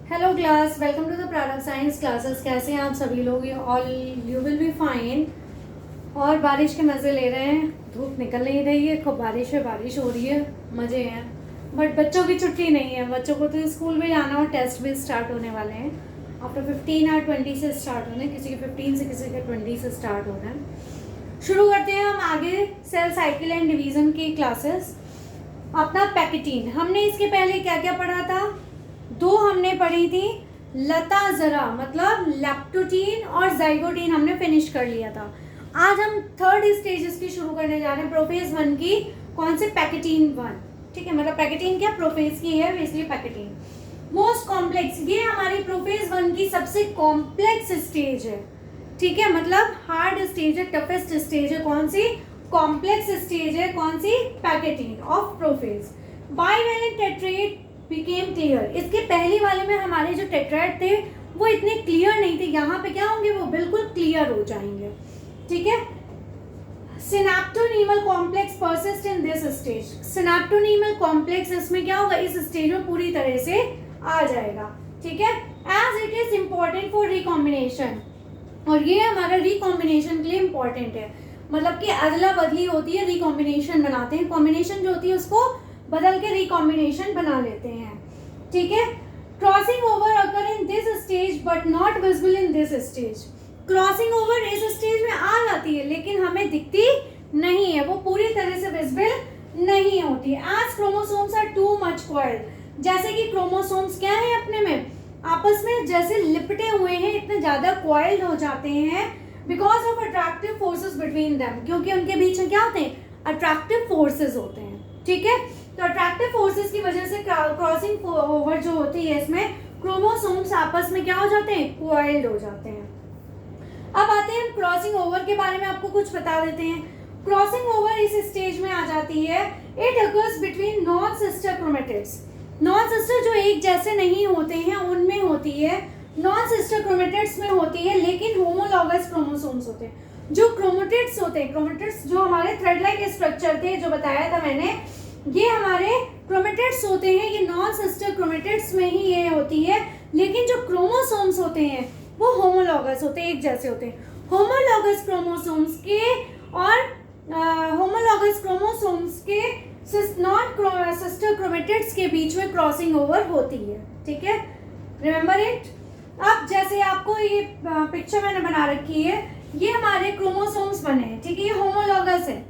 Hello class, welcome to the product science classes. कैसे हैं आप सभी लोग? You will be fine. और बारिश के मज़े ले रहे हैं। धूप निकल नहीं रही है, खूब बारिश हो रही है, मज़े हैं। बट बच्चों की छुट्टी नहीं है, बच्चों को तो स्कूल भी जाना और टेस्ट भी स्टार्ट होने वाले हैं। आफ्टर 15 और 20 से स्टार्ट होने, किसी के 15 से किसी के 20 से स्टार्ट हो रहे हैं। शुरू करते हैं हम आगे सेल साइकिल एंड डिवीज़न की क्लासेस। अपना पैकेटीन, हमने इसके पहले क्या क्या पढ़ा था? दो हमने पढ़ी थी, लता जरा मतलब लैप्टोटीन और जाइगोटीन हमने फिनिश कर लिया था। आज हम थर्ड स्टेजेस की शुरू करने जा रहे हैं, प्रोफेज 1 की। कौन से? पैकेटीन 1। ठीक है, मतलब पैकेटीन क्या, प्रोफेज की है, इसलिए पैकेटीन। मोस्ट कॉम्प्लेक्स, ये हमारी प्रोफेज 1 की सबसे कॉम्प्लेक्स स्टेज है। ठीक है, मतलब हार्ड स्टेज है, टफेस्ट स्टेज है। कौन सी? कॉम्प्लेक्स स्टेज है। कौन सी? Pachytene of prophase. Bivalent tetrad became clear. इसके पहले वाले में हमारे जो टेट्राइड थे वो इतने क्लियर नहीं थे, यहाँ पे क्या होंगे? वो बिल्कुल क्लियर हो जाएंगे। ठीक है। Synaptonemal complex persist in this stage. Synaptonemal complex इसमें क्या होगा? इस स्टेज में पूरी तरह से आ जाएगा। ठीक है, as it is important for recombination, और ये हमारा रिकॉम्बिनेशन के लिए इम्पोर्टेंट है। मतलब कि अदला बदली होती है, रिकॉम्बिनेशन बनाते हैं। कॉम्बिनेशन जो होती है उसको बदल के रिकॉम्बिनेशन बना लेते हैं। ठीक है। Crossing over occur in this stage but not visible in this stage. Crossing over इस स्टेज में आ जाती है लेकिन हमें दिखती नहीं है, वो पूरी तरह से विजिबल नहीं होती। As chromosomes are too much coiled, जैसे कि क्रोमोसोम्स क्या है अपने में आपस में जैसे लिपटे हुए हैं, इतने ज्यादा कॉइल्ड हो जाते हैं because of attractive forces between them, क्योंकि उनके बीच में क्या होते हैं? अट्रैक्टिव फोर्सेस होते हैं। ठीक है, तो अट्रैक्टिव फोर्सेस की वजह से क्रॉसिंग ओवर जो होती है इसमें क्रोमोसोम्स आपस में क्या हो जाते हैं? कॉइल्ड हो जाते हैं। अब आते हैं क्रॉसिंग ओवर के बारे में, आपको कुछ बता देते हैं। क्रॉसिंग ओवर इस स्टेज में आ जाती है, it occurs between non sister chromatids. Non sister जो एक जैसे नहीं होते हैं उनमें होती है, नॉन सिस्टर क्रोमेटिड्स में होती है, लेकिन होमोलॉगस क्रोमोसोम्स होते हैं। जो क्रोमेटिड्स होते हैं, क्रोमेटिड्स जो हमारे थ्रेड लाइक स्ट्रक्चर थे जो बताया था मैंने, ये हमारे क्रोमेटिड्स होते हैं, ये नॉन सिस्टर क्रोमेटिड्स में ही ये होती है, लेकिन जो क्रोमोसोम्स होते हैं वो होमोलॉगस होते हैं, एक जैसे होते हैं। होमोलॉगस क्रोमोसोम्स के और होमोलॉगस क्रोमोसोम्स के नॉन सिस्टर क्रोमेटिड्स के बीच में क्रॉसिंग ओवर होती है। ठीक है, रिमेंबर इट। अब जैसे आपको ये पिक्चर मैंने बना रखी है, ये हमारे क्रोमोसोम्स बने हैं। ठीक है, ये होमोलॉगस है,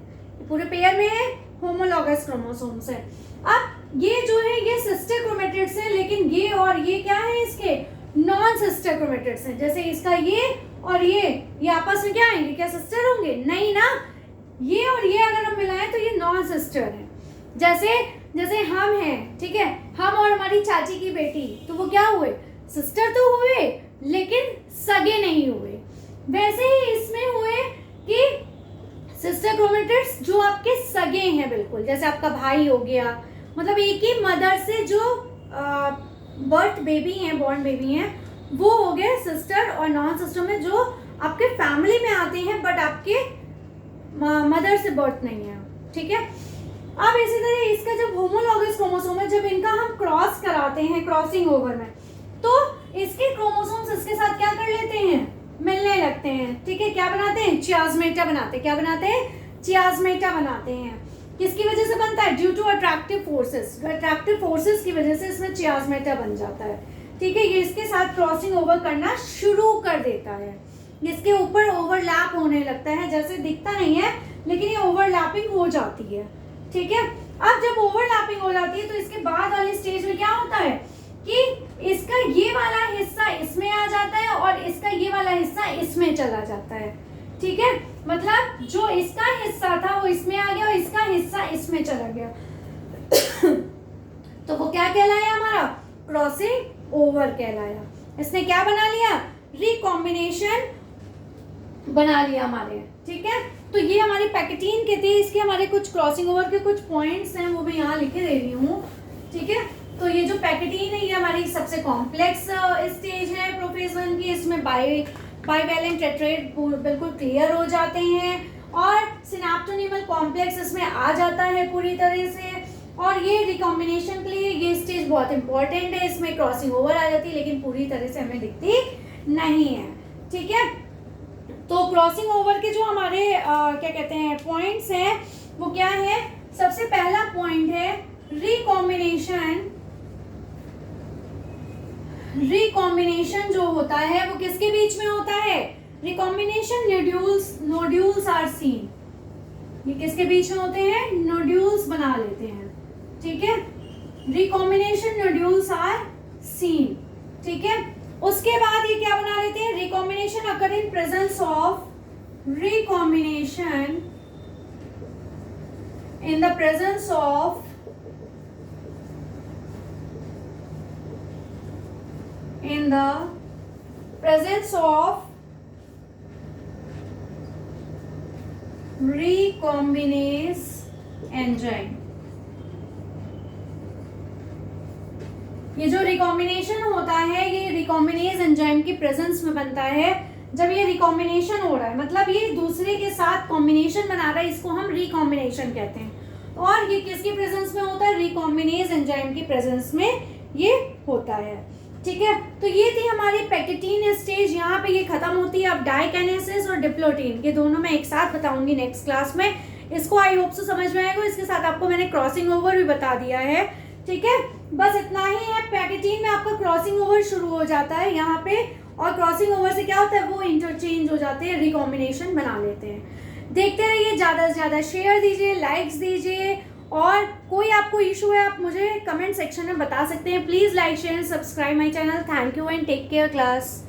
पूरे पेयर में है, होमोलॉगस क्रोमोसोम्स है। अब ये जो है ये सिस्टर क्रोमेटिड्स है, लेकिन ये और ये क्या है? इसके नॉन सिस्टर क्रोमेटिड्स हैं। जैसे इसका ये और ये आपस में क्या आएंगे? क्या सिस्टर होंगे? नहीं ना, ये और ये अगर हम मिलाएं तो ये नॉन सिस्टर है। जैसे हम हैं, ठीक है, हम और हमारी चाची की बेटी, तो वो क्या हुए? सिस्टर तो हुए लेकिन सगे नहीं हुए। वैसे ही इसमें हुए कि सिस्टर क्रोमेटिड्स जो आपके सगे हैं, बिल्कुल जैसे आपका भाई हो गया, मतलब एक ही मदर से जो बर्थ बेबी हैं, बॉर्न बेबी हैं, वो हो गए सिस्टर। और नॉन सिस्टर में जो आपके फैमिली में आते हैं बट आपके मदर से बर्थ नहीं है। ठीक है, अब इसी तरह इसका जब होमोलॉगस क्रोमोसोम है, जब इनका हम क्रॉस कराते हैं क्रॉसिंग ओवर में, तो इसके क्रोमोसोम्स इसके साथ क्या कर लेते हैं? मिलने लगते हैं। ठीक है, क्या बनाते हैं? चियाज़मेटा बनाते हैं। क्या बनाते हैं? चियाज़मेटा बनाते हैं। किसकी वजह से बनता है? Due to attractive forces. Attractive forces की वजह से इसमें चियाज़मेटा बन जाता है। ठीक है, ये इसके साथ क्रॉसिंग ओवर करना शुरू कर देता है, इसके ऊपर ओवरलैप होने लगता है। जैसे दिखता नहीं है लेकिन ये ओवरलैपिंग हो जाती है। ठीक है, अब जब ओवरलैपिंग हो जाती है तो इसके बाद वाली स्टेज में क्या होता है कि इसका ये वाला हिस्सा इसमें आ जाता है और इसका ये वाला हिस्सा इसमें चला जाता है। ठीक है, मतलब जो इसका हिस्सा था वो इसमें आ गया और इसका हिस्सा इसमें चला गया तो वो क्या कहलाया? हमारा क्रॉसिंग ओवर कहलाया। इसने क्या बना लिया? रिकॉम्बिनेशन बना लिया हमारे। ठीक है, तो ये हमारी पैकेटीन के थे, इसके हमारे कुछ क्रॉसिंग ओवर के कुछ पॉइंट्स हैं, वो मैं यहाँ लिखे दे रही हूँ। ठीक है, तो ये जो पैकेटीन है ये हमारी सबसे कॉम्प्लेक्स स्टेज है प्रोफेज 1 की। इसमें बाइवैलेंट टेट्राइड बिल्कुल क्लियर हो जाते हैं और सिनेप्टोनीमल कॉम्प्लेक्स इसमें आ जाता है पूरी तरह से। और ये रिकॉम्बिनेशन के लिए ये स्टेज बहुत इंपॉर्टेंट है, इसमें क्रॉसिंग ओवर आ जाती है लेकिन पूरी तरह से हमें दिखती नहीं है, ठीक है। तो क्रॉसिंग ओवर के जो हमारे क्या कहते हैं पॉइंट्स हैं वो क्या है, सबसे पहला पॉइंट है रिकॉम्बिनेशन। रिकॉम्बिनेशन जो होता है वो किसके बीच में होता है, रिकॉम्बिनेशन नोड्यूल्स आर सीन, ये किसके बीच में होते हैं, नोड्यूल्स बना लेते हैं, ठीक है। रिकॉम्बिनेशन नोड्यूल्स आर सीन, ठीक है। उसके बाद ये क्या बना लेते हैं, recombination occur in presence of, recombination in the presence of recombinase enzyme। ये जो रिकॉम्बिनेशन होता है ये रिकॉम्बिनेज एंजाइम की प्रेजेंस में बनता है। जब ये रिकॉम्बिनेशन हो रहा है मतलब ये दूसरे के साथ कॉम्बिनेशन बना रहा है, इसको हम रिकॉम्बिनेशन कहते हैं। और ये किसकी प्रेजेंस में होता है, रिकॉम्बिनेज एंजाइम की प्रेजेंस में ये होता है, ठीक है। तो ये थी हमारी पैकेटीन स्टेज, यहाँ पे ये खत्म होती है। अब डाइकाइनेसिस और डिप्लोटीन ये दोनों मैं एक साथ बताऊंगी नेक्स्ट क्लास में। इसको आई होप से समझ में आएगा। इसके साथ आपको मैंने क्रॉसिंग ओवर भी बता दिया है, ठीक है। बस इतना ही है। पैकेटीन में आपका क्रॉसिंग ओवर शुरू हो जाता है यहाँ पे, और क्रॉसिंग ओवर से क्या होता है, वो इंटरचेंज हो जाते हैं, रिकॉम्बिनेशन बना लेते हैं। देखते रहिए, ज़्यादा से ज़्यादा शेयर दीजिए, लाइक्स दीजिए, और कोई आपको इशू है आप मुझे कमेंट सेक्शन में बता सकते हैं। Please like share and subscribe my channel. Thank you and take care class.